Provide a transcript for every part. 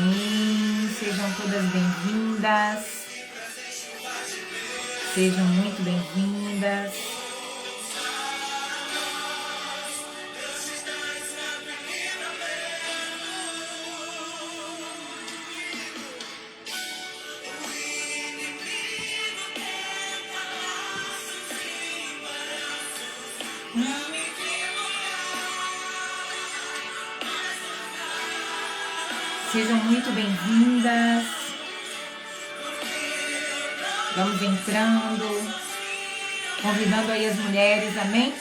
Amém. Sejam todas bem-vindas. Sejam muito bem-vindas. Sejam muito bem-vindas. Vamos entrando, convidando aí as mulheres, amém?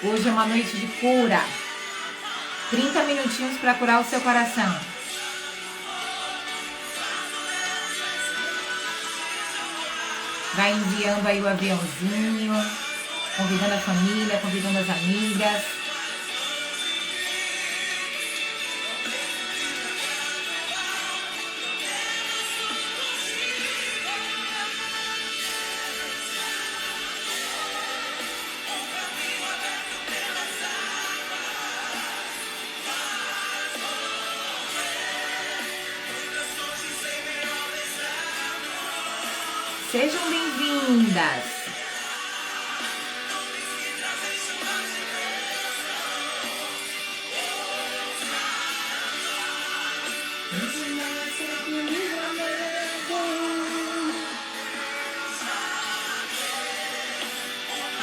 Hoje é uma noite de cura. 30 minutinhos para curar o seu coração. Vai enviando aí o aviãozinho, convidando a família, convidando as amigas. Sejam bem-vindas.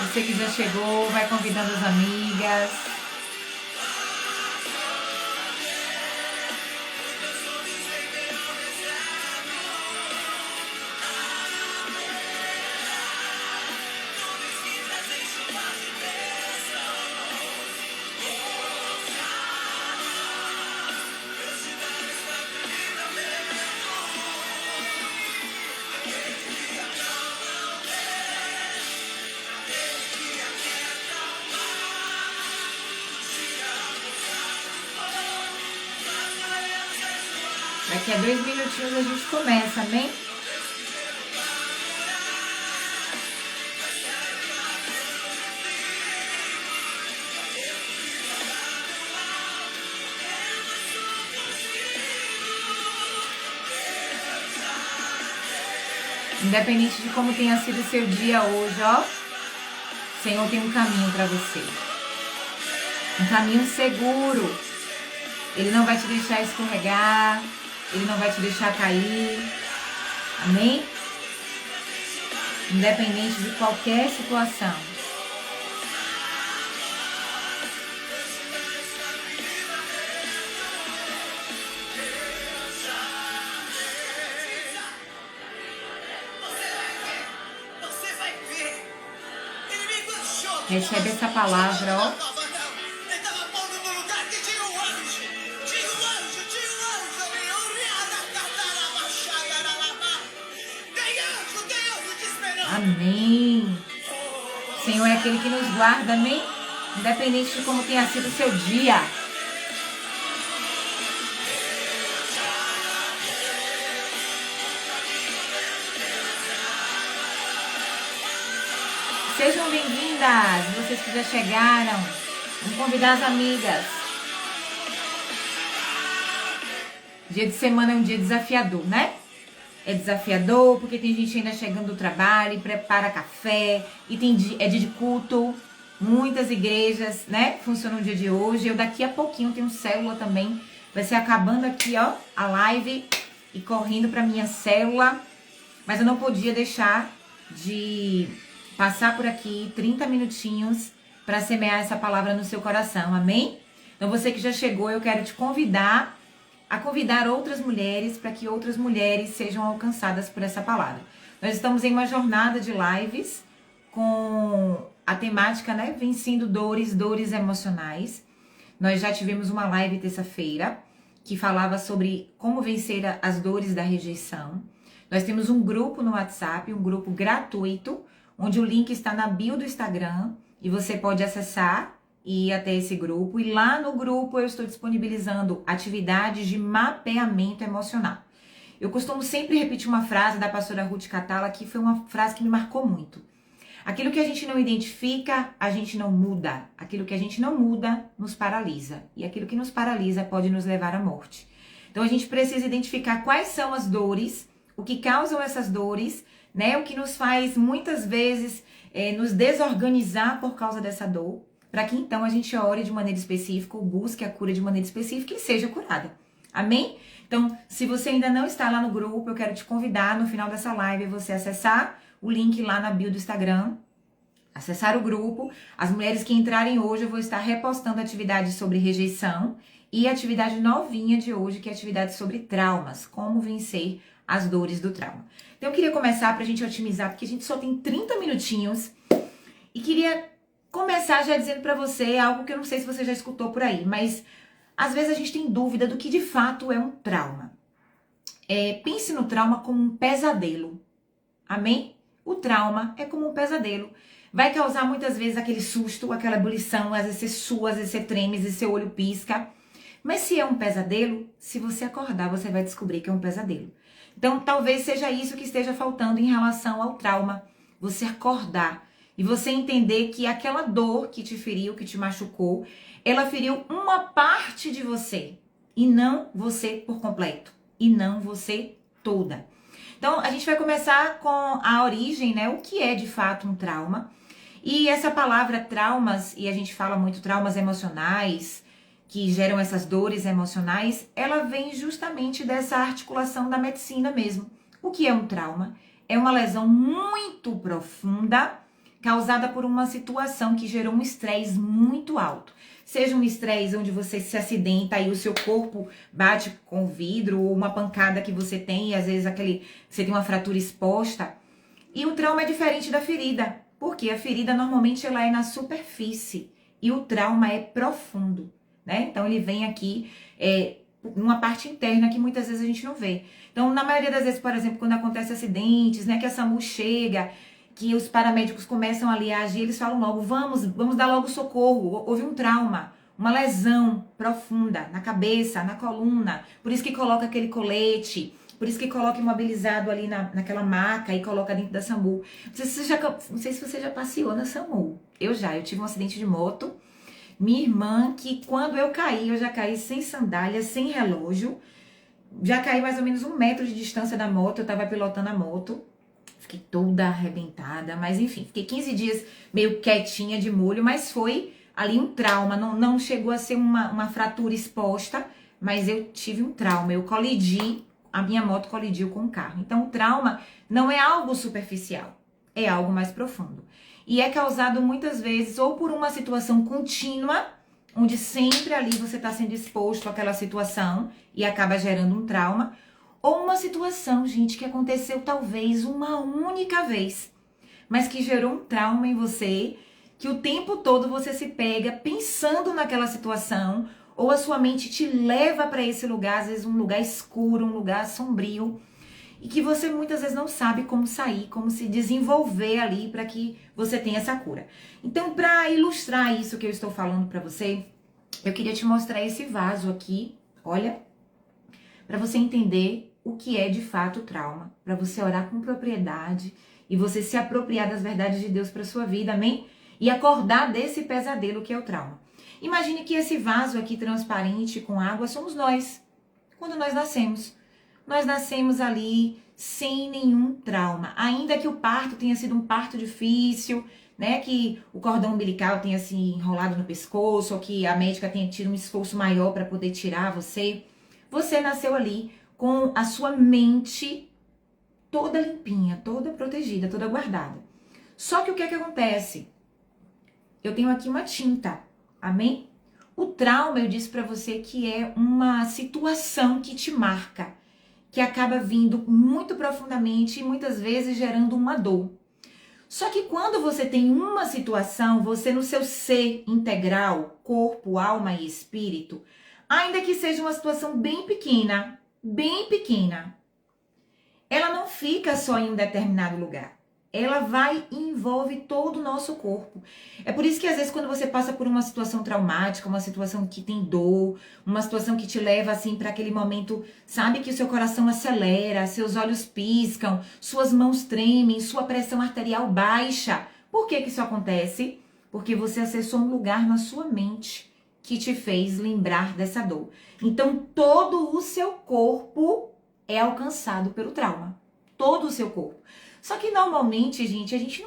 Você que já chegou, vai convidando as amigas. Daqui a 2 minutinhos a gente começa, amém? Independente de como tenha sido o seu dia hoje, ó, o Senhor tem um caminho para você. Um caminho seguro. Ele não vai te deixar escorregar. Ele não vai te deixar cair. Amém? Independente de qualquer situação. Recebe essa palavra, ó. Amém. O Senhor é aquele que nos guarda, amém? Independente de como tenha sido o seu dia. Sejam bem-vindas, vocês que já chegaram. Vamos convidar as amigas. Dia de semana é um dia desafiador, né? É desafiador porque tem gente ainda chegando do trabalho e prepara café. E é dia de culto. Muitas igrejas, né, funcionam no dia de hoje. Eu daqui a pouquinho tenho célula também. Vai ser acabando aqui, ó, a live e correndo para minha célula. Mas eu não podia deixar de passar por aqui 30 minutinhos para semear essa palavra no seu coração, amém? Então você que já chegou, eu quero te convidar a convidar outras mulheres para que outras mulheres sejam alcançadas por essa palavra. Nós estamos em uma jornada de lives com a temática, né, vencendo dores emocionais. Nós já tivemos uma live terça-feira que falava sobre como vencer as dores da rejeição. Nós temos um grupo no WhatsApp, um grupo gratuito, onde o link está na bio do Instagram e você pode acessar e ir até esse grupo. E lá no grupo eu estou disponibilizando atividades de mapeamento emocional. Eu costumo sempre repetir uma frase da pastora Ruth Catala, que foi uma frase que me marcou muito. Aquilo que a gente não identifica, a gente não muda. Aquilo que a gente não muda, nos paralisa. E aquilo que nos paralisa pode nos levar à morte. Então a gente precisa identificar quais são as dores, o que causam essas dores, né? O que nos faz muitas vezes nos desorganizar por causa dessa dor, para que então a gente ore de maneira específica, ou busque a cura de maneira específica e seja curada. Amém? Então, se você ainda não está lá no grupo, eu quero te convidar no final dessa live você acessar o link lá na bio do Instagram, acessar o grupo. As mulheres que entrarem hoje, eu vou estar repostando atividades sobre rejeição e a atividade novinha de hoje, que é a atividade sobre traumas, como vencer as dores do trauma. Então, eu queria começar pra gente otimizar, porque a gente só tem 30 minutinhos e queria começar já dizendo pra você algo que eu não sei se você já escutou por aí, mas às vezes a gente tem dúvida do que de fato é um trauma. Pense no trauma como um pesadelo. Amém? O trauma é como um pesadelo. Vai causar muitas vezes aquele susto, aquela ebulição, às vezes você sua, às vezes você treme, às vezes seu olho pisca. Mas se é um pesadelo, se você acordar, você vai descobrir que é um pesadelo. Então, talvez seja isso que esteja faltando em relação ao trauma. Você acordar e você entender que aquela dor que te feriu, que te machucou, ela feriu uma parte de você e não você por completo, e não você toda. Então, a gente vai começar com a origem, né? O que é de fato um trauma? E essa palavra traumas, e a gente fala muito traumas emocionais, que geram essas dores emocionais, ela vem justamente dessa articulação da medicina mesmo. O que é um trauma? É uma lesão muito profunda, causada por uma situação que gerou um estresse muito alto. Seja um estresse onde você se acidenta e o seu corpo bate com o vidro, ou uma pancada que você tem, e às vezes você tem uma fratura exposta. E o trauma é diferente da ferida, porque a ferida normalmente ela é na superfície e o trauma é profundo, né? Então ele vem aqui numa parte interna que muitas vezes a gente não vê. Então, na maioria das vezes, por exemplo, quando acontece acidentes, né, que a SAMU chega, que os paramédicos começam ali a agir, eles falam logo, vamos dar logo socorro, houve um trauma, uma lesão profunda na cabeça, na coluna, por isso que coloca aquele colete, por isso que coloca imobilizado ali naquela maca e coloca dentro da SAMU. Não sei se você já passeou na SAMU, eu tive um acidente de moto, minha irmã, que quando eu já caí sem sandália, sem relógio, já caí mais ou menos 1 metro de distância da moto, eu tava pilotando a moto, fiquei toda arrebentada, mas enfim, fiquei 15 dias meio quietinha de molho, mas foi ali um trauma, não chegou a ser uma fratura exposta, mas eu tive um trauma, a minha moto colidiu com o carro. Então o trauma não é algo superficial, é algo mais profundo. E é causado muitas vezes ou por uma situação contínua, onde sempre ali você está sendo exposto àquela situação e acaba gerando um trauma, ou uma situação, gente, que aconteceu talvez uma única vez, mas que gerou um trauma em você, que o tempo todo você se pega pensando naquela situação, ou a sua mente te leva para esse lugar, às vezes um lugar escuro, um lugar sombrio, e que você muitas vezes não sabe como sair, como se desenvolver ali para que você tenha essa cura. Então, para ilustrar isso que eu estou falando para você, eu queria te mostrar esse vaso aqui, olha, para você entender o que é de fato trauma, para você orar com propriedade e você se apropriar das verdades de Deus para sua vida, amém? E acordar desse pesadelo que é o trauma. Imagine que esse vaso aqui transparente com água somos nós, quando nós nascemos. Nós nascemos ali sem nenhum trauma, ainda que o parto tenha sido um parto difícil, né, que o cordão umbilical tenha se enrolado no pescoço, ou que a médica tenha tido um esforço maior para poder tirar você. Você nasceu ali com a sua mente toda limpinha, toda protegida, toda guardada. Só que o que é que acontece? Eu tenho aqui uma tinta, amém? O trauma, eu disse para você que é uma situação que te marca, que acaba vindo muito profundamente e muitas vezes gerando uma dor. Só que quando você tem uma situação, você no seu ser integral, corpo, alma e espírito, ainda que seja uma situação bem pequena, ela não fica só em um determinado lugar. ela vai e envolve todo o nosso corpo. É por isso que às vezes quando você passa por uma situação traumática, uma situação que tem dor, uma situação que te leva assim para aquele momento, sabe, que o seu coração acelera, seus olhos piscam, suas mãos tremem, sua pressão arterial baixa. Por que que isso acontece? Porque você acessou um lugar na sua mente que te fez lembrar dessa dor. Então todo o seu corpo é alcançado pelo trauma. Todo o seu corpo. Só que normalmente, gente, a gente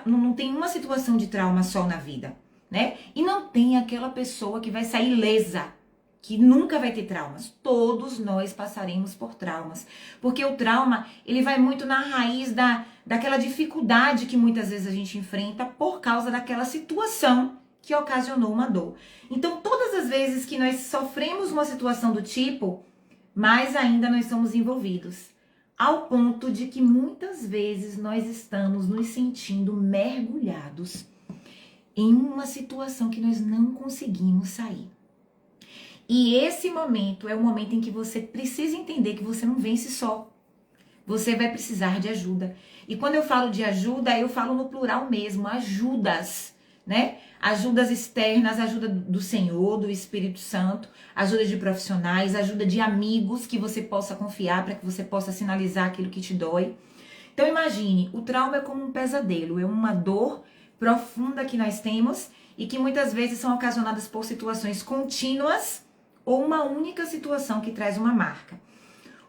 não tem uma situação de trauma só na vida, né? E não tem aquela pessoa que vai sair ilesa, que nunca vai ter traumas. Todos nós passaremos por traumas. Porque o trauma, ele vai muito na raiz daquela dificuldade que muitas vezes a gente enfrenta por causa daquela situação que ocasionou uma dor. Então, todas as vezes que nós sofremos uma situação do tipo, mais ainda nós somos envolvidos. Ao ponto de que muitas vezes nós estamos nos sentindo mergulhados em uma situação que nós não conseguimos sair. E esse momento é o momento em que você precisa entender que você não vence só. Você vai precisar de ajuda. E quando eu falo de ajuda, eu falo no plural mesmo, ajudas, né? Ajudas externas, ajuda do Senhor, do Espírito Santo, ajuda de profissionais, ajuda de amigos que você possa confiar para que você possa sinalizar aquilo que te dói. Então imagine, o trauma é como um pesadelo, é uma dor profunda que nós temos e que muitas vezes são ocasionadas por situações contínuas ou uma única situação que traz uma marca.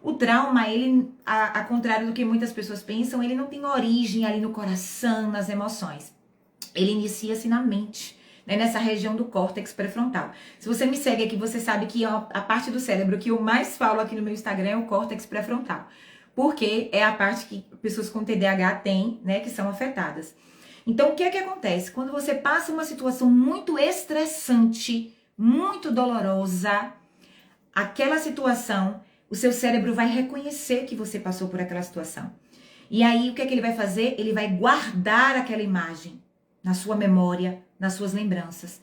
O trauma, ele, a contrário do que muitas pessoas pensam, ele não tem origem ali no coração, nas emoções. Ele inicia-se na mente, né, nessa região do córtex pré-frontal. Se você me segue aqui, você sabe que a parte do cérebro que eu mais falo aqui no meu Instagram é o córtex pré-frontal. Porque é a parte que pessoas com TDAH têm, né, que são afetadas. Então, o que é que acontece? Quando você passa uma situação muito estressante, muito dolorosa, aquela situação, o seu cérebro vai reconhecer que você passou por aquela situação. E aí, o que é que ele vai fazer? Ele vai guardar aquela imagem na sua memória, nas suas lembranças.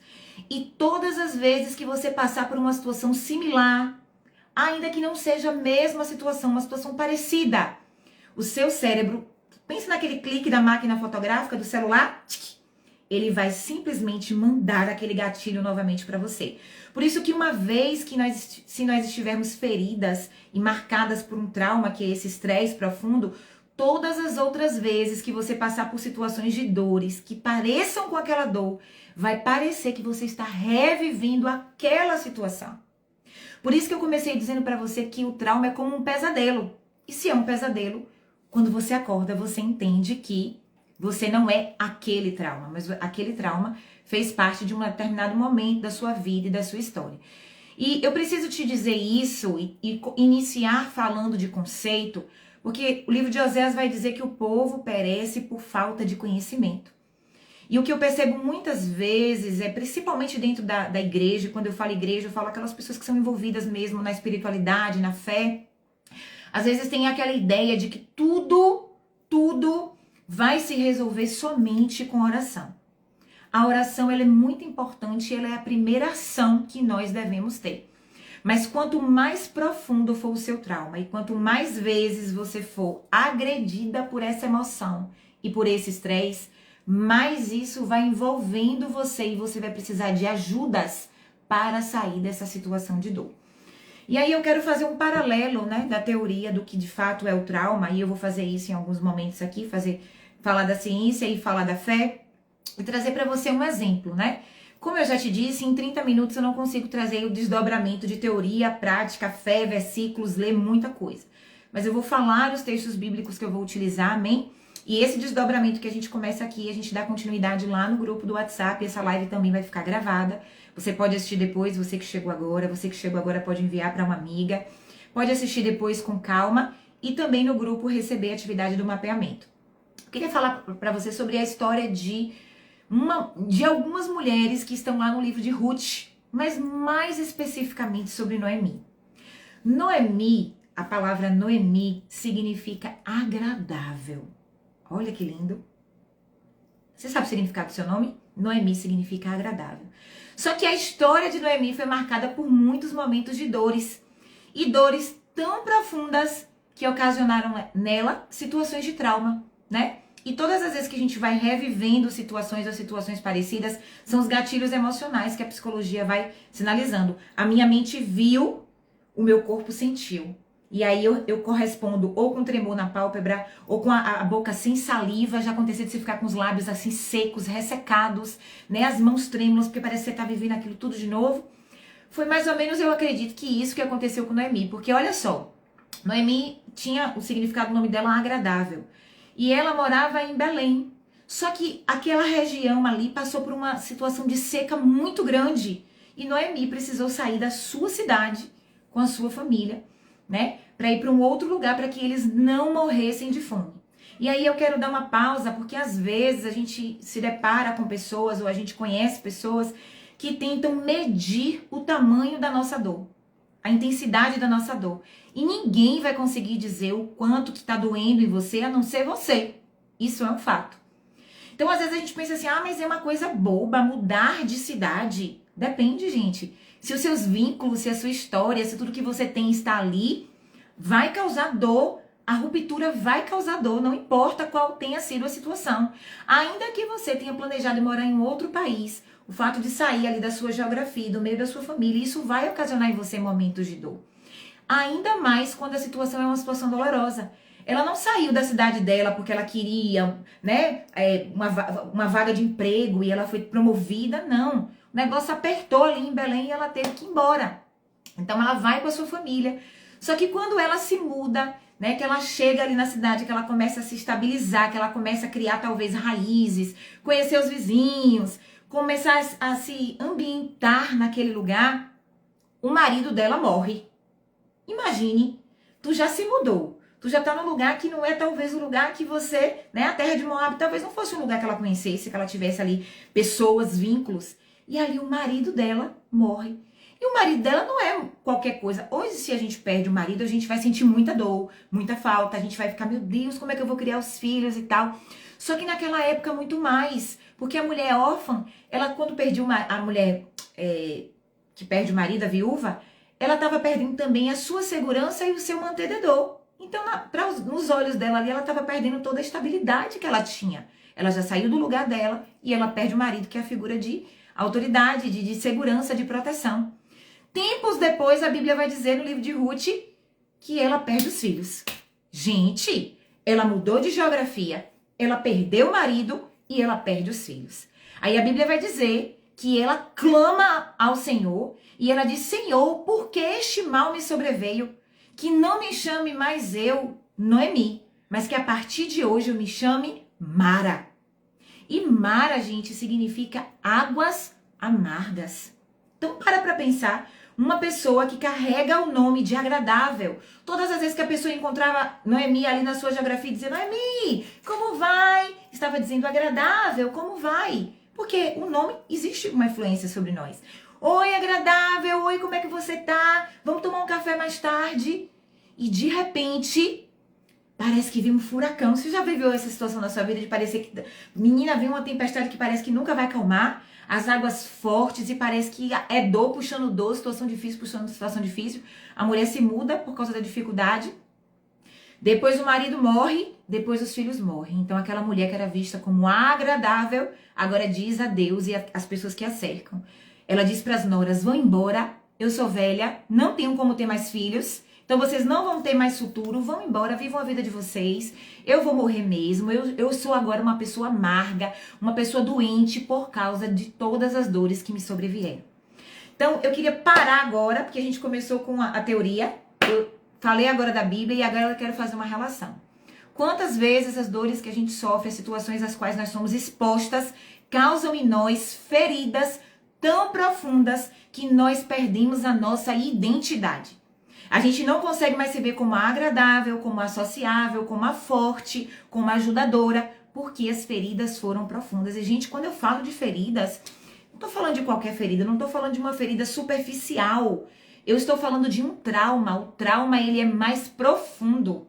E todas as vezes que você passar por uma situação similar, ainda que não seja a mesma situação, uma situação parecida, o seu cérebro, pense naquele clique da máquina fotográfica do celular, ele vai simplesmente mandar aquele gatilho novamente para você. Por isso que uma vez que se nós estivermos feridas e marcadas por um trauma, que é esse estresse profundo, todas as outras vezes que você passar por situações de dores que pareçam com aquela dor, vai parecer que você está revivendo aquela situação. Por isso que eu comecei dizendo para você que o trauma é como um pesadelo. E se é um pesadelo, quando você acorda, você entende que você não é aquele trauma, mas aquele trauma fez parte de um determinado momento da sua vida e da sua história. E eu preciso te dizer isso e iniciar falando de conceito, porque o livro de Oséias vai dizer que o povo perece por falta de conhecimento. E o que eu percebo muitas vezes, principalmente dentro da igreja, quando eu falo igreja, eu falo aquelas pessoas que são envolvidas mesmo na espiritualidade, na fé. Às vezes tem aquela ideia de que tudo vai se resolver somente com oração. A oração, ela é muito importante, ela é a primeira ação que nós devemos ter. Mas quanto mais profundo for o seu trauma e quanto mais vezes você for agredida por essa emoção e por esse estresse, mais isso vai envolvendo você e você vai precisar de ajudas para sair dessa situação de dor. E aí eu quero fazer um paralelo, né, da teoria do que de fato é o trauma, e eu vou fazer isso em alguns momentos aqui, falar da ciência e falar da fé, e trazer para você um exemplo, né? Como eu já te disse, em 30 minutos eu não consigo trazer o desdobramento de teoria, prática, fé, versículos, ler muita coisa. Mas eu vou falar os textos bíblicos que eu vou utilizar, amém? E esse desdobramento que a gente começa aqui, a gente dá continuidade lá no grupo do WhatsApp, essa live também vai ficar gravada. Você pode assistir depois, você que chegou agora pode enviar para uma amiga, pode assistir depois com calma e também no grupo receber a atividade do mapeamento. Eu queria falar para você sobre a história de algumas mulheres que estão lá no livro de Ruth, mas mais especificamente sobre Noemi. Noemi, a palavra Noemi significa agradável. Olha que lindo. Você sabe o significado do seu nome? Noemi significa agradável. Só que a história de Noemi foi marcada por muitos momentos de dores. E dores tão profundas que ocasionaram nela situações de trauma, né? E todas as vezes que a gente vai revivendo situações ou situações parecidas, são os gatilhos emocionais que a psicologia vai sinalizando. A minha mente viu, o meu corpo sentiu. E aí eu correspondo ou com tremor na pálpebra, ou com a boca sem saliva. Já aconteceu de você ficar com os lábios assim secos, ressecados, né? As mãos trêmulas, porque parece que você tá vivendo aquilo tudo de novo. Foi mais ou menos, eu acredito, que isso que aconteceu com Noemi. Porque olha só, Noemi tinha o significado do nome dela agradável. E ela morava em Belém. Só que aquela região ali passou por uma situação de seca muito grande. E Noemi precisou sair da sua cidade com a sua família, né? Para ir para um outro lugar para que eles não morressem de fome. E aí eu quero dar uma pausa, porque às vezes a gente se depara com pessoas ou a gente conhece pessoas que tentam medir o tamanho da nossa dor, a intensidade da nossa dor. E ninguém vai conseguir dizer o quanto que tá doendo em você, a não ser você. Isso é um fato. Então, às vezes a gente pensa assim, mas é uma coisa boba, mudar de cidade. Depende, gente. Se os seus vínculos, se a sua história, se tudo que você tem está ali, vai causar dor. A ruptura vai causar dor, não importa qual tenha sido a situação. Ainda que você tenha planejado morar em outro país, o fato de sair ali da sua geografia, do meio da sua família, isso vai ocasionar em você momentos de dor. Ainda mais quando a situação é uma situação dolorosa. Ela não saiu da cidade dela porque ela queria, né, uma vaga de emprego e ela foi promovida, não. O negócio apertou ali em Belém e ela teve que ir embora. Então ela vai com a sua família. Só que quando ela se muda, né, que ela chega ali na cidade, que ela começa a se estabilizar, que ela começa a criar talvez raízes, conhecer os vizinhos, começar a se ambientar naquele lugar, o marido dela morre. Imagine, tu já se mudou, tu já tá num lugar que não é talvez o lugar que você, né, a terra de Moab talvez não fosse um lugar que ela conhecesse, que ela tivesse ali pessoas, vínculos, e ali o marido dela morre. E o marido dela não é qualquer coisa. Hoje, se a gente perde o marido, a gente vai sentir muita dor, muita falta, a gente vai ficar, meu Deus, como é que eu vou criar os filhos e tal. Só que naquela época muito mais, porque a mulher órfã, ela quando perdeu a mulher que perde o marido, a viúva, ela estava perdendo também a sua segurança e o seu mantenedor. Então, nos olhos dela ali, ela estava perdendo toda a estabilidade que ela tinha. Ela já saiu do lugar dela e ela perde o marido, que é a figura de autoridade, de segurança, de proteção. Tempos depois, a Bíblia vai dizer no livro de Ruth que ela perde os filhos. Gente, ela mudou de geografia, ela perdeu o marido e ela perde os filhos. Aí a Bíblia vai dizer que ela clama ao Senhor e ela diz, Senhor, por que este mal me sobreveio? Que não me chame mais eu, Noemi, mas que a partir de hoje eu me chame Mara. E Mara, gente, significa águas amargas. Então para pensar, uma pessoa que carrega o nome de agradável. Todas as vezes que a pessoa encontrava Noemi ali na sua geografia, dizendo, Noemi, como vai? Estava dizendo agradável, como vai? Porque o nome, existe uma influência sobre nós. Oi, agradável, oi, como é que você tá? Vamos tomar um café mais tarde? E de repente, parece que vem um furacão. Você já viveu essa situação na sua vida de parecer que... Menina, vem uma tempestade que parece que nunca vai acalmar, as águas fortes e parece que é dor puxando dor, situação difícil puxando situação difícil. A mulher se muda por causa da dificuldade. Depois o marido morre, depois os filhos morrem. Então aquela mulher que era vista como agradável, agora diz a Deus e as pessoas que a cercam. Ela diz para as noras, vão embora, eu sou velha, não tenho como ter mais filhos, então vocês não vão ter mais futuro, vão embora, vivam a vida de vocês, eu vou morrer mesmo, eu sou agora uma pessoa amarga, uma pessoa doente por causa de todas as dores que me sobrevieram. Então eu queria parar agora, porque a gente começou com a teoria, eu falei agora da Bíblia e agora eu quero fazer uma relação. Quantas vezes as dores que a gente sofre, as situações às quais nós somos expostas, causam em nós feridas tão profundas que nós perdemos a nossa identidade. A gente não consegue mais se ver como a agradável, como a sociável, como a forte, como a ajudadora, porque as feridas foram profundas. E, gente, quando eu falo de feridas, não tô falando de qualquer ferida, não tô falando de uma ferida superficial. Eu estou falando de um trauma. O trauma, ele é mais profundo,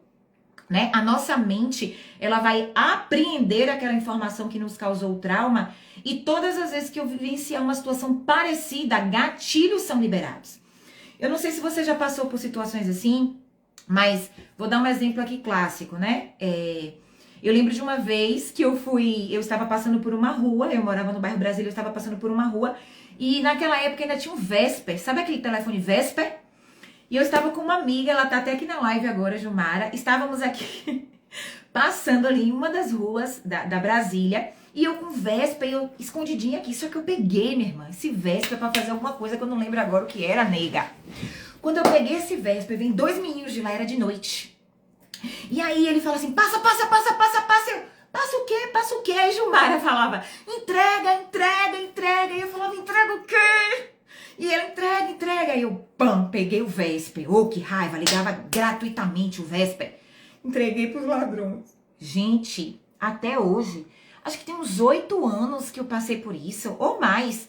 né? A nossa mente, ela vai apreender aquela informação que nos causou o trauma e todas as vezes que eu vivenciar uma situação parecida, gatilhos são liberados. Eu não sei se você já passou por situações assim, mas vou dar um exemplo aqui clássico, né? Eu lembro de uma vez que eu estava passando por uma rua, eu morava no bairro Brasília, eu estava passando por uma rua, e naquela época ainda tinha um Vesper, sabe aquele telefone Vesper? E eu estava com uma amiga, ela tá até aqui na live agora, Jumara, estávamos aqui passando ali em uma das ruas da Brasília, e eu com Vespa, eu escondidinha aqui, só que eu peguei, minha irmã, esse Vespa pra fazer alguma coisa que eu não lembro agora o que era, nega. Quando eu peguei esse Vespa, vem dois meninos de lá, era de noite. E aí ele fala assim, passa, passa, passa, passa, passa. Eu, passa o quê? Passa o quê? Aí Jumara falava, entrega, entrega, entrega. E eu falava, entrega o quê? E ele, entrega, entrega. Aí eu, pam, peguei o Vespa. Oh, que raiva, ligava gratuitamente o Vespa. Entreguei pros ladrões. Gente, até hoje, acho que tem uns 8 anos que eu passei por isso, ou mais.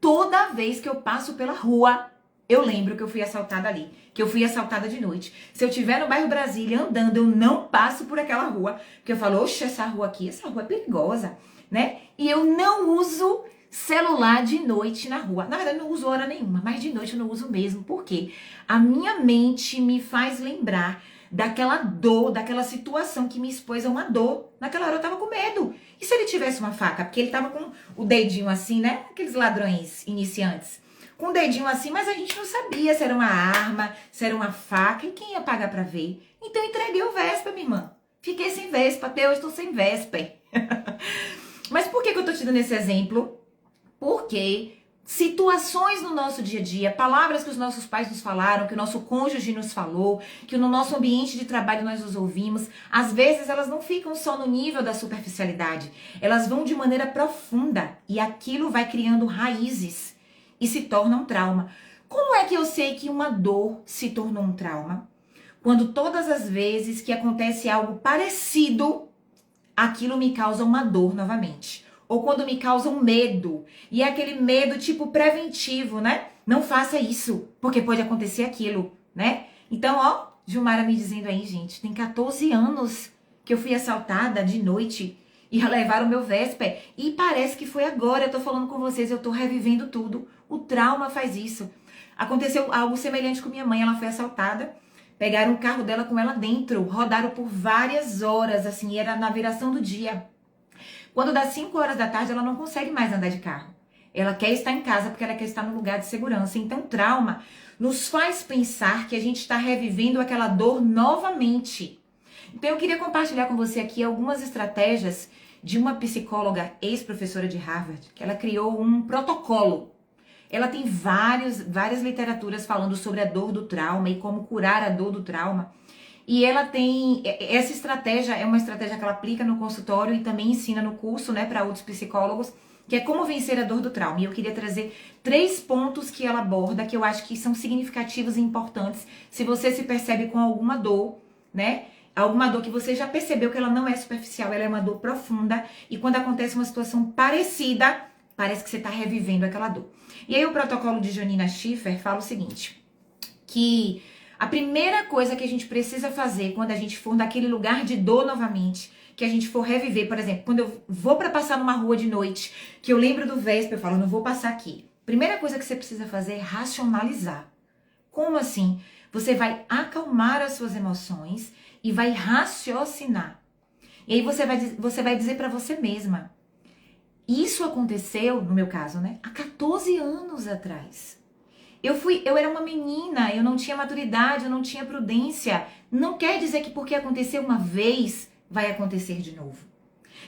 Toda vez que eu passo pela rua, eu lembro que eu fui assaltada ali, que eu fui assaltada de noite. Se eu estiver no bairro Brasília andando, eu não passo por aquela rua, porque eu falo, oxe, essa rua é perigosa, né? E eu não uso celular de noite na rua. Na verdade, eu não uso hora nenhuma, mas de noite eu não uso mesmo, porque a minha mente me faz lembrar daquela dor, daquela situação que me expôs a uma dor. Naquela hora eu tava com medo. E se ele tivesse uma faca? Porque ele tava com o dedinho assim, né? Aqueles ladrões iniciantes. Com o dedinho assim, mas a gente não sabia se era uma arma, se era uma faca, e quem ia pagar pra ver? Então eu entreguei o Vespa, minha irmã. Fiquei sem Vespa, até hoje estou sem Vespa. Mas por que eu tô te dando esse exemplo? Porque situações no nosso dia a dia, palavras que os nossos pais nos falaram, que o nosso cônjuge nos falou, que no nosso ambiente de trabalho nós os ouvimos, às vezes elas não ficam só no nível da superficialidade, elas vão de maneira profunda e aquilo vai criando raízes e se torna um trauma. Como é que eu sei que uma dor se tornou um trauma? Quando todas as vezes que acontece algo parecido, aquilo me causa uma dor novamente. Ou quando me causa um medo. E é aquele medo tipo preventivo, né? Não faça isso, porque pode acontecer aquilo, né? Então, ó, Gilmara me dizendo aí, gente, tem 14 anos que eu fui assaltada de noite e levaram o meu Vespa. E parece que foi agora, eu tô falando com vocês, eu tô revivendo tudo. O trauma faz isso. Aconteceu algo semelhante com minha mãe, ela foi assaltada. Pegaram o carro dela com ela dentro, rodaram por várias horas, assim, era na viração do dia. Quando dá 5 horas da tarde, ela não consegue mais andar de carro. Ela quer estar em casa porque ela quer estar no lugar de segurança. Então, trauma nos faz pensar que a gente está revivendo aquela dor novamente. Então, eu queria compartilhar com você aqui algumas estratégias de uma psicóloga ex-professora de Harvard, que ela criou um protocolo. Ela tem várias literaturas falando sobre a dor do trauma e como curar a dor do trauma. E ela tem, essa estratégia é uma estratégia que ela aplica no consultório e também ensina no curso, né, para outros psicólogos, que é como vencer a dor do trauma. E eu queria trazer 3 pontos que ela aborda, que eu acho que são significativos e importantes, se você se percebe com alguma dor, né, alguma dor que você já percebeu que ela não é superficial, ela é uma dor profunda, e quando acontece uma situação parecida, parece que você está revivendo aquela dor. E aí o protocolo de Janina Schiffer fala o seguinte, que a primeira coisa que a gente precisa fazer quando a gente for naquele lugar de dor novamente, que a gente for reviver, por exemplo, quando eu vou para passar numa rua de noite, que eu lembro do Vespa, eu falo, não vou passar aqui. Primeira coisa que você precisa fazer é racionalizar. Como assim? Você vai acalmar as suas emoções e vai raciocinar. E aí você vai dizer para você mesma, isso aconteceu, no meu caso, né, há 14 anos atrás. Eu era uma menina, eu não tinha maturidade, eu não tinha prudência. Não quer dizer que porque aconteceu uma vez, vai acontecer de novo.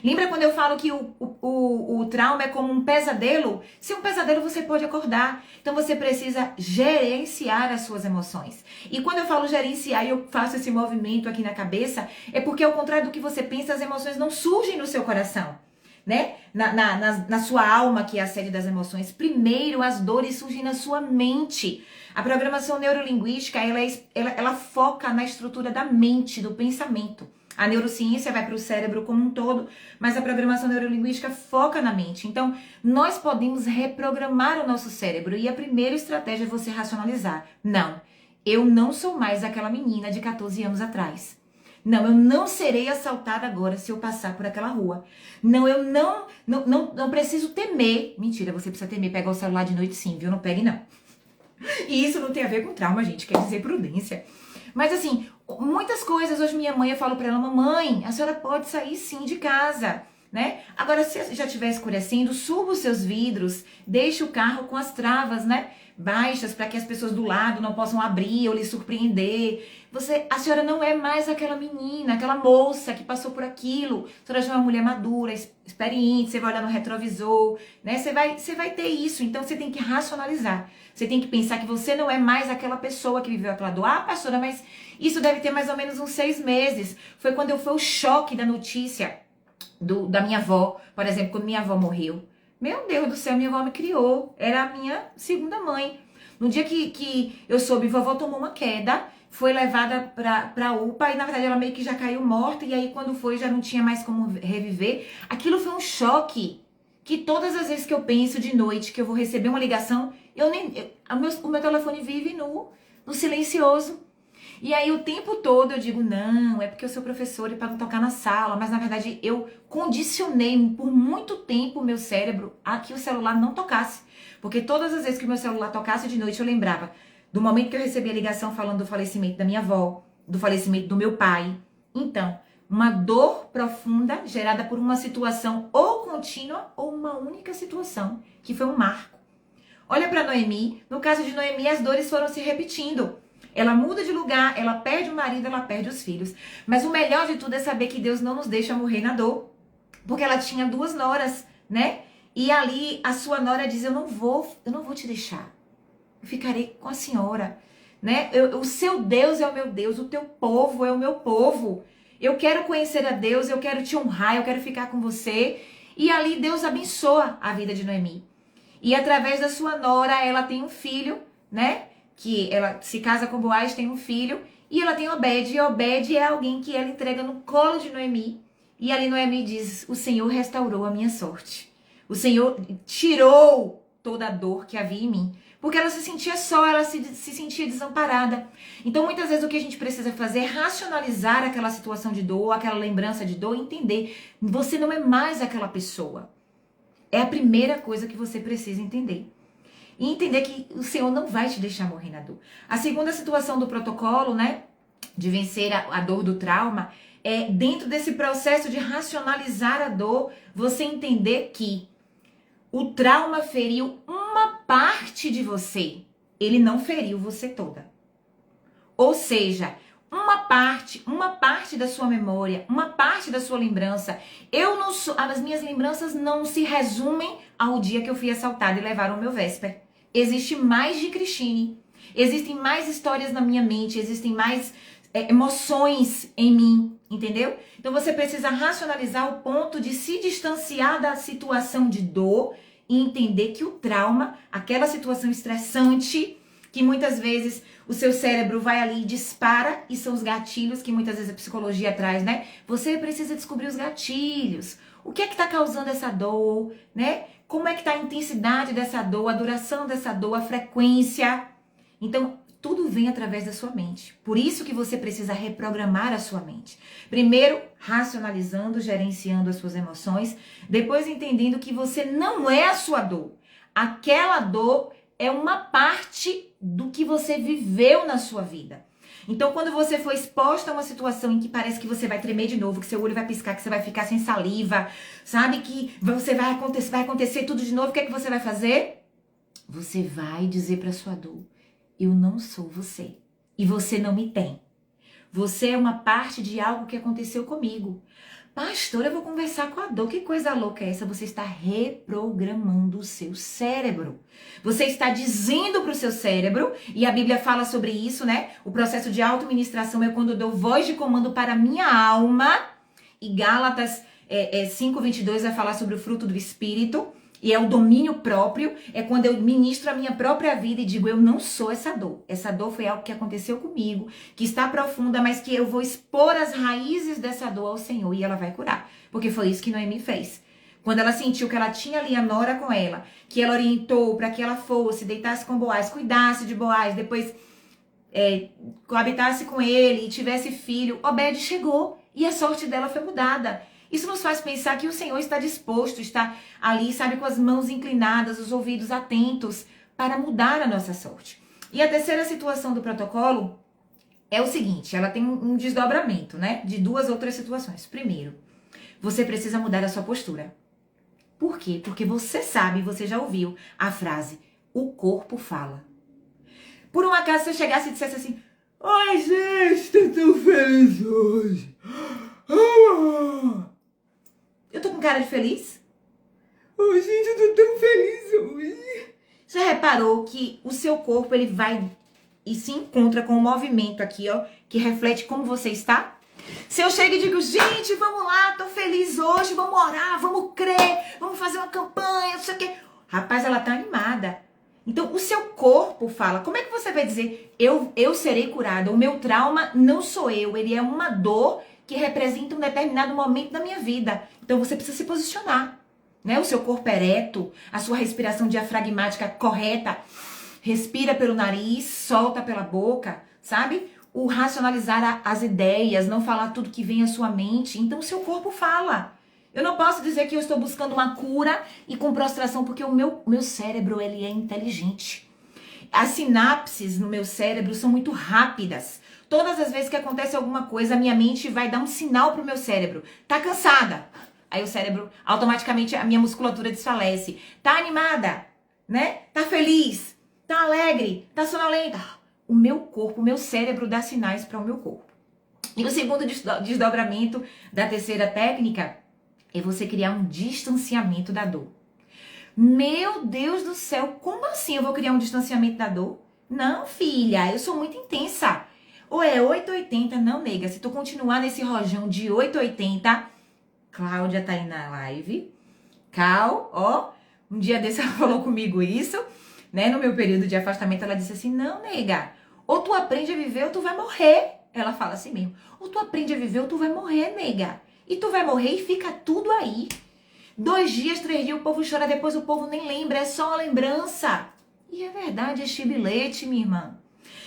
Lembra quando eu falo que o trauma é como um pesadelo? Se é um pesadelo, você pode acordar. Então você precisa gerenciar as suas emoções. E quando eu falo gerenciar e eu faço esse movimento aqui na cabeça, é porque ao contrário do que você pensa, as emoções não surgem no seu coração, né? Na sua alma, que é a sede das emoções. Primeiro, as dores surgem na sua mente. A programação neurolinguística, ela foca na estrutura da mente, do pensamento. A neurociência vai para o cérebro como um todo, mas a programação neurolinguística foca na mente. Então, nós podemos reprogramar o nosso cérebro. E a primeira estratégia é você racionalizar. Não, eu não sou mais aquela menina de 14 anos atrás. Não, eu não serei assaltada agora se eu passar por aquela rua. Não, eu não preciso temer. Mentira, você precisa temer pegar o celular de noite sim, viu? Não pegue não. E isso não tem a ver com trauma, gente, quer dizer prudência. Mas assim, muitas coisas, hoje minha mãe, eu falo pra ela, mamãe, a senhora pode sair sim de casa, né? Agora, se já estiver escurecendo, suba os seus vidros, deixe o carro com as travas, né? Baixas, para que as pessoas do lado não possam abrir ou lhe surpreender. A senhora não é mais aquela menina, aquela moça que passou por aquilo. A senhora já é uma mulher madura, experiente, você vai olhar no retrovisor, né? Você vai ter isso, então você tem que racionalizar. Você tem que pensar que você não é mais aquela pessoa que viveu aquela dor. Ah, pastora, mas isso deve ter mais ou menos uns 6 meses. Foi quando foi o choque da notícia da minha avó, por exemplo, quando minha avó morreu. Meu Deus do céu, minha avó me criou. Era a minha segunda mãe. No dia que eu soube, vovó tomou uma queda, foi levada pra UPA e na verdade ela meio que já caiu morta. E aí quando foi já não tinha mais como reviver. Aquilo foi um choque. Que todas as vezes que eu penso de noite que eu vou receber uma ligação, o meu telefone vive no silencioso. E aí o tempo todo eu digo, não, é porque eu sou professora e para não tocar na sala. Mas na verdade eu condicionei por muito tempo o meu cérebro a que o celular não tocasse. Porque todas as vezes que o meu celular tocasse de noite eu lembrava do momento que eu recebi a ligação falando do falecimento da minha avó, do falecimento do meu pai. Então, uma dor profunda gerada por uma situação ou contínua ou uma única situação, que foi um marco. Olha para Noemi, no caso de Noemi as dores foram se repetindo. Ela muda de lugar, ela perde o marido, ela perde os filhos. Mas o melhor de tudo é saber que Deus não nos deixa morrer na dor. Porque ela tinha 2 noras, né? E ali a sua nora diz, eu não vou te deixar. Eu ficarei com a senhora, né? O seu Deus é o meu Deus, o teu povo é o meu povo. Eu quero conhecer a Deus, eu quero te honrar, eu quero ficar com você. E ali Deus abençoa a vida de Noemi. E através da sua nora, ela tem um filho, né? Que ela se casa com Boaz, tem um filho, e ela tem Obed, e Obed é alguém que ela entrega no colo de Noemi. E ali Noemi diz, o Senhor restaurou a minha sorte. O Senhor tirou toda a dor que havia em mim. Porque ela se sentia só, ela se sentia desamparada. Então, muitas vezes, o que a gente precisa fazer é racionalizar aquela situação de dor, aquela lembrança de dor, e entender, você não é mais aquela pessoa. É a primeira coisa que você precisa entender. E entender que o Senhor não vai te deixar morrer na dor. A segunda situação do protocolo, né, de vencer a dor do trauma, é dentro desse processo de racionalizar a dor, você entender que o trauma feriu uma parte de você. Ele não feriu você toda. Ou seja, uma parte da sua memória, uma parte da sua lembrança. As minhas lembranças não se resumem ao dia que eu fui assaltada e levaram o meu Vesper. Existe mais de Cristine, existem mais histórias na minha mente, existem mais emoções em mim, entendeu? Então você precisa racionalizar o ponto de se distanciar da situação de dor e entender que o trauma, aquela situação estressante, que muitas vezes o seu cérebro vai ali e dispara, e são os gatilhos que muitas vezes a psicologia traz, né? Você precisa descobrir os gatilhos. O que é que está causando essa dor, né? Como é que está a intensidade dessa dor, a duração dessa dor, a frequência. Então, tudo vem através da sua mente. Por isso que você precisa reprogramar a sua mente. Primeiro, racionalizando, gerenciando as suas emoções. Depois, entendendo que você não é a sua dor. Aquela dor é uma parte do que você viveu na sua vida. Então, quando você for exposta a uma situação em que parece que você vai tremer de novo, que seu olho vai piscar, que você vai ficar sem saliva, sabe que vai acontecer tudo de novo, o que é que você vai fazer? Você vai dizer para sua dor, eu não sou você e você não me tem. Você é uma parte de algo que aconteceu comigo. Pastora, eu vou conversar com a dor. Que coisa louca é essa? Você está reprogramando o seu cérebro. Você está dizendo para o seu cérebro, e a Bíblia fala sobre isso, né? O processo de auto-ministração é quando eu dou voz de comando para a minha alma. E Gálatas 5:22 vai falar sobre o fruto do Espírito. E é o domínio próprio, é quando eu ministro a minha própria vida e digo, eu não sou essa dor. Essa dor foi algo que aconteceu comigo, que está profunda, mas que eu vou expor as raízes dessa dor ao Senhor e ela vai curar. Porque foi isso que Noemi fez. Quando ela sentiu que ela tinha ali a nora com ela, que ela orientou para que ela fosse, deitasse com Boaz, cuidasse de Boaz, depois coabitasse com ele e tivesse filho, Obed chegou e a sorte dela foi mudada. Isso nos faz pensar que o Senhor está disposto, está ali, sabe, com as mãos inclinadas, os ouvidos atentos para mudar a nossa sorte. E a terceira situação do protocolo é o seguinte, ela tem um desdobramento, né? De duas outras situações. Primeiro, você precisa mudar a sua postura. Por quê? Porque você sabe, você já ouviu a frase, o corpo fala. Por um acaso você chegasse e dissesse assim, ai gente, tô tão feliz hoje. Eu tô com cara de feliz? Ai gente, eu tô tão feliz hoje. Já reparou que o seu corpo, ele vai e se encontra com um movimento aqui, ó, que reflete como você está? Se eu chego e digo, gente, vamos lá, tô feliz hoje, vamos orar, vamos crer, vamos fazer uma campanha, não sei o quê. Rapaz, ela tá animada. Então, o seu corpo fala. Como é que você vai dizer, eu serei curada? O meu trauma não sou eu, ele é uma dor que representa um determinado momento da minha vida. Então, você precisa se posicionar. Né? O seu corpo ereto, a sua respiração diafragmática correta, respira pelo nariz, solta pela boca, sabe? O racionalizar as ideias, não falar tudo que vem à sua mente. Então, o seu corpo fala. Eu não posso dizer que eu estou buscando uma cura e com prostração, porque o meu cérebro, ele é inteligente. As sinapses no meu cérebro são muito rápidas. Todas as vezes que acontece alguma coisa, a minha mente vai dar um sinal pro meu cérebro. Tá cansada. Aí o cérebro, automaticamente, a minha musculatura desfalece. Tá animada, né? Tá feliz, tá alegre, tá sonolenta. O meu corpo, o meu cérebro dá sinais para o meu corpo. E o segundo desdobramento da terceira técnica é você criar um distanciamento da dor. Meu Deus do céu, como assim eu vou criar um distanciamento da dor? Não, filha, eu sou muito intensa. Ou é 880, não, nega. Se tu continuar nesse rojão de 880, Cláudia tá aí na live. Cal, ó, um dia desse ela falou comigo isso, né? No meu período de afastamento, ela disse assim, não, nega, ou tu aprende a viver ou tu vai morrer. Ela fala assim mesmo, ou tu aprende a viver ou tu vai morrer, nega. E tu vai morrer e fica tudo aí. 2 dias, 3 dias, o povo chora, depois o povo nem lembra, é só uma lembrança. E é verdade, é chibilete, minha irmã.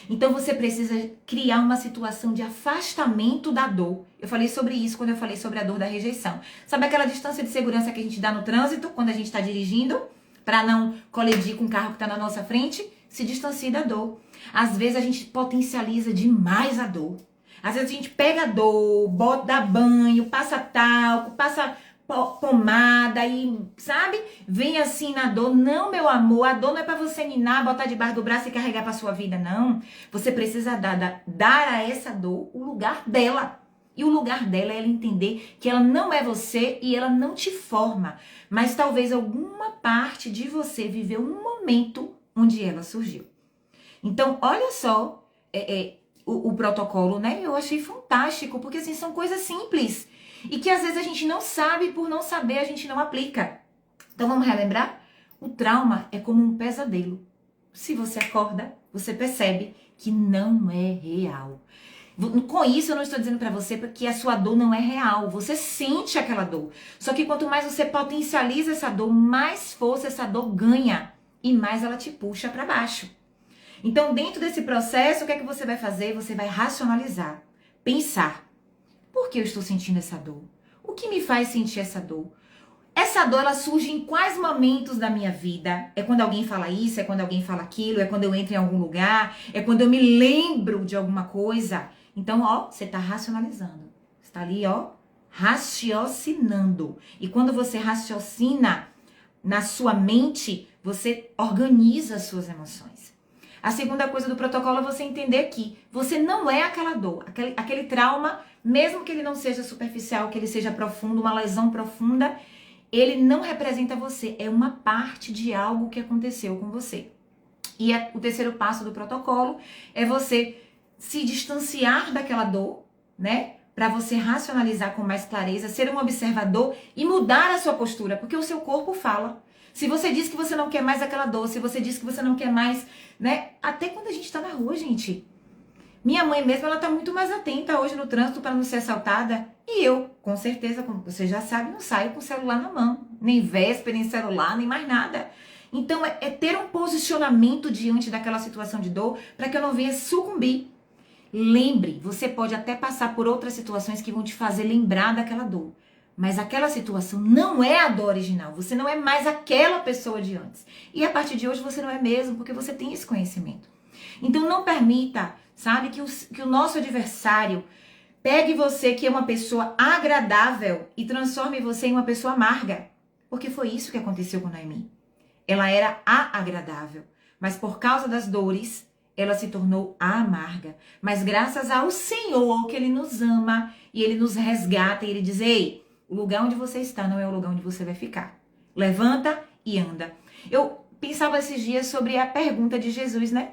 Então você precisa criar uma situação de afastamento da dor. Eu falei sobre isso quando eu falei sobre a dor da rejeição. Sabe aquela distância de segurança que a gente dá no trânsito, quando a gente está dirigindo, para não colidir com o carro que está na nossa frente? Se distancie da dor. Às vezes a gente potencializa demais a dor. Às vezes a gente pega a dor, bota, dá banho, passa talco, passa pomada e, sabe? Vem assim na dor. Não, meu amor, a dor não é pra você ninar, botar debaixo do braço e carregar pra sua vida, não. Você precisa dar a essa dor o lugar dela. E o lugar dela é ela entender que ela não é você e ela não te forma. Mas talvez alguma parte de você viveu um momento onde ela surgiu. Então, olha só o protocolo, né? Eu achei fantástico, porque assim, são coisas simples. E que às vezes a gente não sabe, por não saber, a gente não aplica. Então vamos relembrar? O trauma é como um pesadelo. Se você acorda, você percebe que não é real. Com isso eu não estou dizendo pra você que a sua dor não é real. Você sente aquela dor. Só que quanto mais você potencializa essa dor, mais força essa dor ganha. E mais ela te puxa pra baixo. Então dentro desse processo, o que é que você vai fazer? Você vai racionalizar. Pensar. Por que eu estou sentindo essa dor? O que me faz sentir essa dor? Essa dor, ela surge em quais momentos da minha vida? É quando alguém fala isso? É quando alguém fala aquilo? É quando eu entro em algum lugar? É quando eu me lembro de alguma coisa? Então, ó, você está racionalizando. Você está ali, ó, raciocinando. E quando você raciocina na sua mente, você organiza as suas emoções. A segunda coisa do protocolo é você entender que você não é aquela dor, aquele trauma, mesmo que ele não seja superficial, que ele seja profundo, uma lesão profunda, ele não representa você, é uma parte de algo que aconteceu com você. E o terceiro passo do protocolo é você se distanciar daquela dor, né? Para você racionalizar com mais clareza, ser um observador e mudar a sua postura, porque o seu corpo fala. Se você diz que você não quer mais aquela dor, se você diz que você não quer mais, né? Até quando a gente tá na rua, gente. Minha mãe mesmo, ela tá muito mais atenta hoje no trânsito para não ser assaltada. E eu, com certeza, como você já sabe, não saio com o celular na mão. Nem véspera, nem celular, nem mais nada. Então, é ter um posicionamento diante daquela situação de dor para que eu não venha sucumbir. Lembre, você pode até passar por outras situações que vão te fazer lembrar daquela dor. Mas aquela situação não é a dor original. Você não é mais aquela pessoa de antes. E a partir de hoje você não é mesmo, porque você tem esse conhecimento. Então não permita sabe? Que o nosso adversário pegue você, que é uma pessoa agradável, e transforme você em uma pessoa amarga. Porque foi isso que aconteceu com Noemi. Ela era a agradável, mas por causa das dores, ela se tornou a amarga. Mas graças ao Senhor, que Ele nos ama e Ele nos resgata, e Ele diz, ei, o lugar onde você está não é o lugar onde você vai ficar. Levanta e anda. Eu pensava esses dias sobre a pergunta de Jesus, né?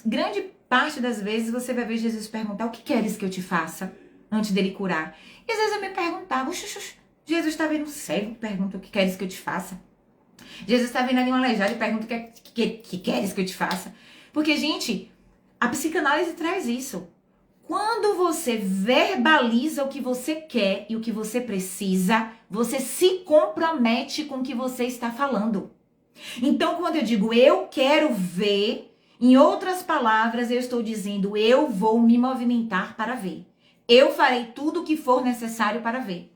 Grande parte das vezes você vai ver Jesus perguntar, o que queres que eu te faça? Antes dele curar. E às vezes eu me perguntava, Jesus está vendo um cego, pergunta o que queres que eu te faça? Jesus está vendo ali um aleijado e pergunta o que queres que eu te faça? Porque, gente, a psicanálise traz isso. Quando você verbaliza o que você quer e o que você precisa, você se compromete com o que você está falando. Então, quando eu digo eu quero ver, em outras palavras, eu estou dizendo eu vou me movimentar para ver. Eu farei tudo o que for necessário para ver.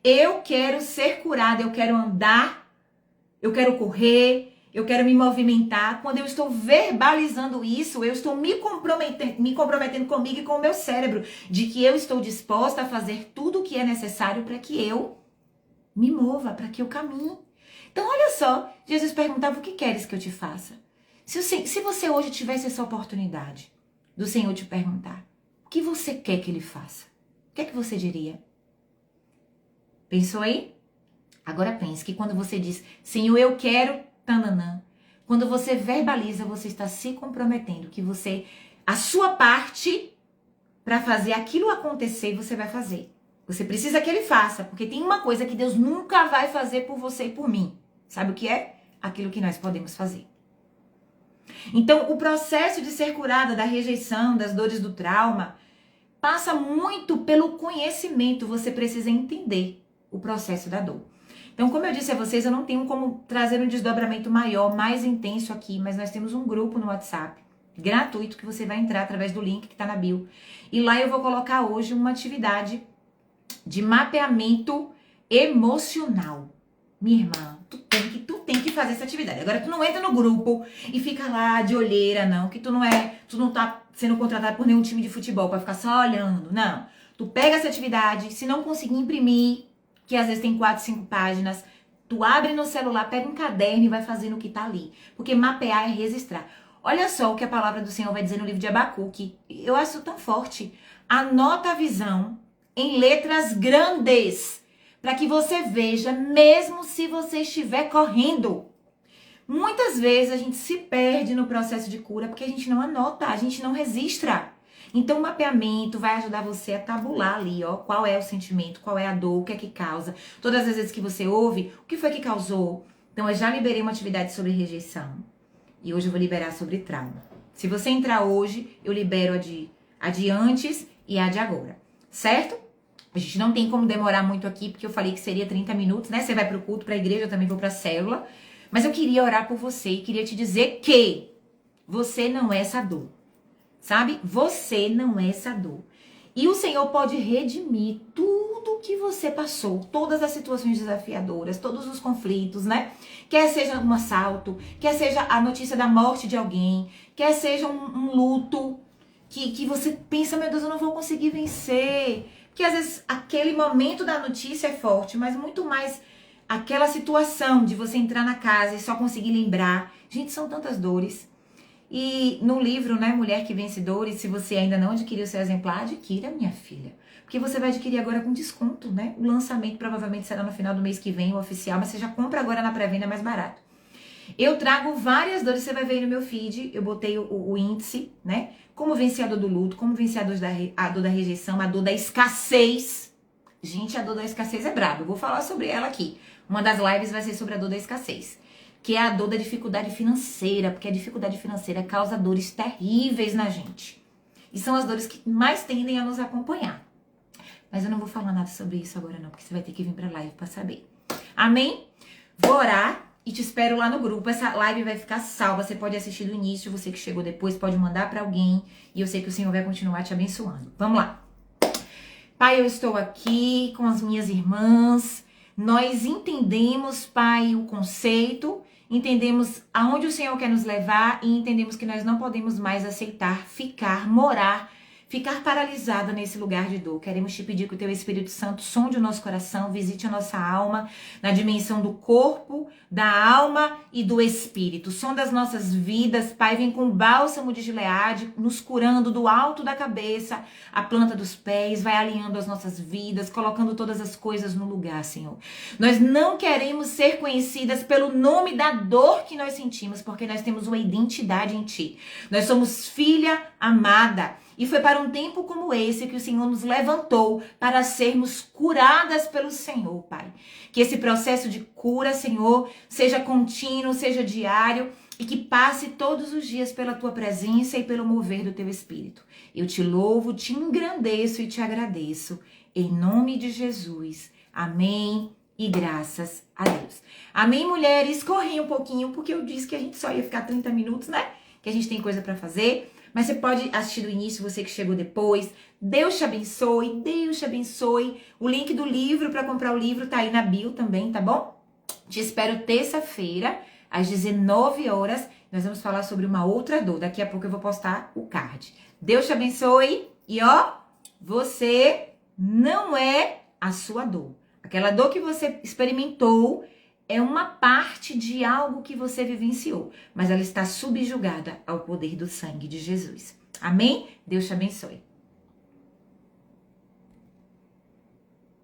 Eu quero ser curada, eu quero andar, eu quero correr, eu quero me movimentar. Quando eu estou verbalizando isso, eu estou me comprometendo comigo e com o meu cérebro, de que eu estou disposta a fazer tudo o que é necessário para que eu me mova, para que eu caminhe. Então, olha só, Jesus perguntava, o que queres que eu te faça? Se você hoje tivesse essa oportunidade do Senhor te perguntar, o que você quer que Ele faça? O que é que você diria? Pensou aí? Agora pense que quando você diz, Senhor, eu quero, tananã. Quando você verbaliza, você está se comprometendo que a sua parte para fazer aquilo acontecer, você vai fazer. Você precisa que Ele faça, porque tem uma coisa que Deus nunca vai fazer por você e por mim. Sabe o que é? Aquilo que nós podemos fazer. Então, o processo de ser curada da rejeição, das dores do trauma, passa muito pelo conhecimento. Você precisa entender o processo da dor. Então, como eu disse a vocês, eu não tenho como trazer um desdobramento maior, mais intenso aqui, mas nós temos um grupo no WhatsApp, gratuito, que você vai entrar através do link que está na bio. E lá eu vou colocar hoje uma atividade de mapeamento emocional. Minha irmã, tu tem que fazer essa atividade. Agora, tu não entra no grupo e fica lá de olheira, não, que tu não tá sendo contratado por nenhum time de futebol para ficar só olhando, não. Tu pega essa atividade, se não conseguir imprimir, que às vezes tem 4, 5 páginas, tu abre no celular, pega um caderno e vai fazendo o que tá ali. Porque mapear é registrar. Olha só o que a palavra do Senhor vai dizer no livro de Abacuque. Eu acho tão forte. Anota a visão em letras grandes, para que você veja, mesmo se você estiver correndo. Muitas vezes a gente se perde no processo de cura porque a gente não anota, a gente não registra. Então, o mapeamento vai ajudar você a tabular ali, ó, qual é o sentimento, qual é a dor, o que é que causa. Todas as vezes que você ouve, o que foi que causou? Então, eu já liberei uma atividade sobre rejeição. E hoje eu vou liberar sobre trauma. Se você entrar hoje, eu libero a de antes e a de agora. Certo? A gente não tem como demorar muito aqui, porque eu falei que seria 30 minutos, né? Você vai pro culto, pra igreja, eu também vou pra célula. Mas eu queria orar por você e queria te dizer que você não é essa dor. Sabe? Você não é essa dor. E o Senhor pode redimir tudo que você passou, todas as situações desafiadoras, todos os conflitos, né? Quer seja um assalto, quer seja a notícia da morte de alguém, quer seja um luto que você pensa, meu Deus, eu não vou conseguir vencer. Porque às vezes aquele momento da notícia é forte, mas muito mais aquela situação de você entrar na casa e só conseguir lembrar. Gente, são tantas dores. E no livro, né, Mulher que Vence Dores, se você ainda não adquiriu o seu exemplar, adquira, minha filha. Porque você vai adquirir agora com desconto, né? O lançamento provavelmente será no final do mês que vem, o oficial, mas você já compra agora na pré-venda, é mais barato. Eu trago várias dores, você vai ver aí no meu feed, eu botei o índice, né? Como vencer a dor do luto, como vencer a dor da rejeição, a dor da escassez. Gente, a dor da escassez é braba, eu vou falar sobre ela aqui. Uma das lives vai ser sobre a dor da escassez, que é a dor da dificuldade financeira, porque a dificuldade financeira causa dores terríveis na gente. E são as dores que mais tendem a nos acompanhar. Mas eu não vou falar nada sobre isso agora não, porque você vai ter que vir pra live pra saber. Amém? Vou orar e te espero lá no grupo. Essa live vai ficar salva, você pode assistir do início, você que chegou depois pode mandar pra alguém. E eu sei que o Senhor vai continuar te abençoando. Vamos lá. Pai, eu estou aqui com as minhas irmãs. Nós entendemos, Pai, o conceito entendemos aonde o Senhor quer nos levar e entendemos que nós não podemos mais aceitar ficar paralisada nesse lugar de dor. Queremos te pedir que o teu Espírito Santo sonde o nosso coração, visite a nossa alma na dimensão do corpo, da alma e do espírito. Sonda as nossas vidas, Pai, vem com bálsamo de Gileade, nos curando do alto da cabeça, a planta dos pés, vai alinhando as nossas vidas, colocando todas as coisas no lugar, Senhor. Nós não queremos ser conhecidas pelo nome da dor que nós sentimos, porque nós temos uma identidade em Ti. Nós somos filha amada. E foi para um tempo como esse que o Senhor nos levantou para sermos curadas pelo Senhor, Pai. Que esse processo de cura, Senhor, seja contínuo, seja diário e que passe todos os dias pela Tua presença e pelo mover do Teu Espírito. Eu te louvo, te engrandeço e te agradeço. Em nome de Jesus. Amém. E graças a Deus. Amém, mulheres? Corri um pouquinho porque eu disse que a gente só ia ficar 30 minutos, né? Que a gente tem coisa para fazer. Mas você pode assistir do início, você que chegou depois. Deus te abençoe, Deus te abençoe. O link do livro para comprar o livro tá aí na bio também, tá bom? Te espero terça-feira, às 19 horas. Nós vamos falar sobre uma outra dor. Daqui a pouco eu vou postar o card. Deus te abençoe. E ó, você não é a sua dor. Aquela dor que você experimentou é uma parte de algo que você vivenciou, mas ela está subjugada ao poder do sangue de Jesus. Amém? Deus te abençoe.